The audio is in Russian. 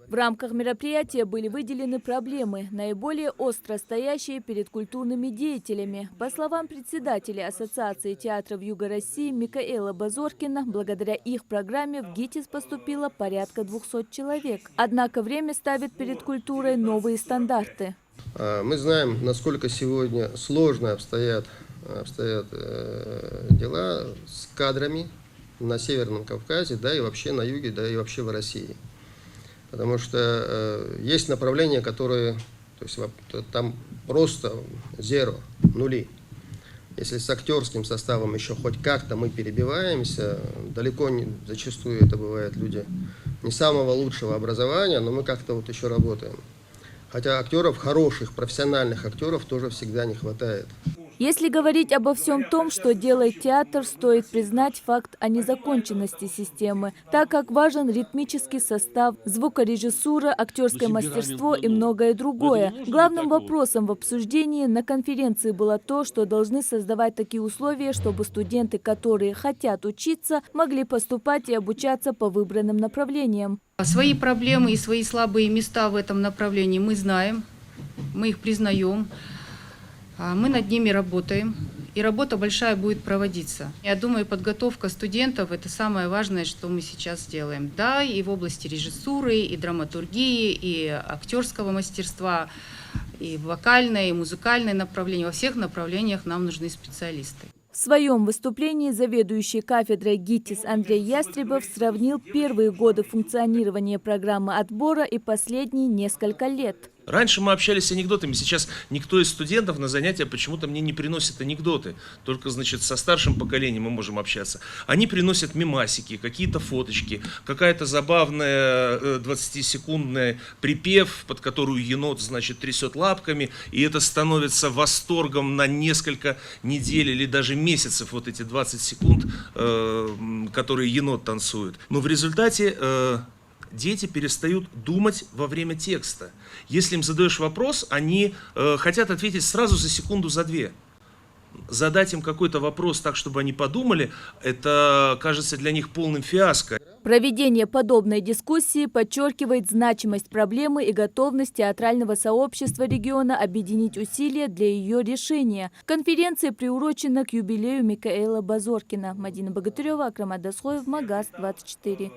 В рамках мероприятия были выделены проблемы, наиболее остро стоящие перед культурными деятелями. По словам председателя Ассоциации театров Юга России Микаэла Базоркина, благодаря их программе в ГИТИС поступило порядка 200 человек. Однако время ставит перед культурой новые стандарты. Мы знаем, насколько сегодня сложно обстоят дела с кадрами на Северном Кавказе, да и вообще на юге, да и вообще в России. Потому что есть направления, которые, то есть там просто зеро, нули. Если с актерским составом еще хоть как-то мы перебиваемся, далеко не, зачастую это бывают люди не самого лучшего образования, но мы как-то вот еще работаем. Хотя актеров, хороших, профессиональных актеров тоже всегда не хватает. Если говорить обо всем том, что делает театр, стоит признать факт о незаконченности системы, так как важен ритмический состав, звукорежиссура, актерское мастерство и многое другое. Главным вопросом в обсуждении на конференции было то, что должны создавать такие условия, чтобы студенты, которые хотят учиться, могли поступать и обучаться по выбранным направлениям. Свои проблемы и свои слабые места в этом направлении мы знаем, мы их признаем. Мы над ними работаем, и работа большая будет проводиться. Я думаю, подготовка студентов – это самое важное, что мы сейчас делаем. Да, и в области режиссуры, и драматургии, и актерского мастерства, и вокальное, и музыкальное направление. Во всех направлениях нам нужны специалисты. В своем выступлении заведующий кафедрой ГИТИС Андрей Ястребов сравнил первые годы функционирования программы отбора и последние несколько лет. Раньше мы общались анекдотами, сейчас никто из студентов на занятия почему-то мне не приносит анекдоты. Только, значит, со старшим поколением мы можем общаться. Они приносят мемасики, какие-то фоточки, какая-то забавная 20-секундная припев, под которую енот, значит, трясет лапками. И это становится восторгом на несколько недель или даже месяцев, вот эти 20 секунд, которые енот танцует. Но в результате дети перестают думать во время текста. Если им задаешь вопрос, они хотят ответить сразу за секунду, за две. Задать им какой-то вопрос так, чтобы они подумали, это кажется для них полным фиаско. Проведение подобной дискуссии подчеркивает значимость проблемы и готовность театрального сообщества региона объединить усилия для ее решения. Конференция приурочена к юбилею Микаэла Базоркина. Мадина Богатырева, Акрам Адасхоев, Магаз 24.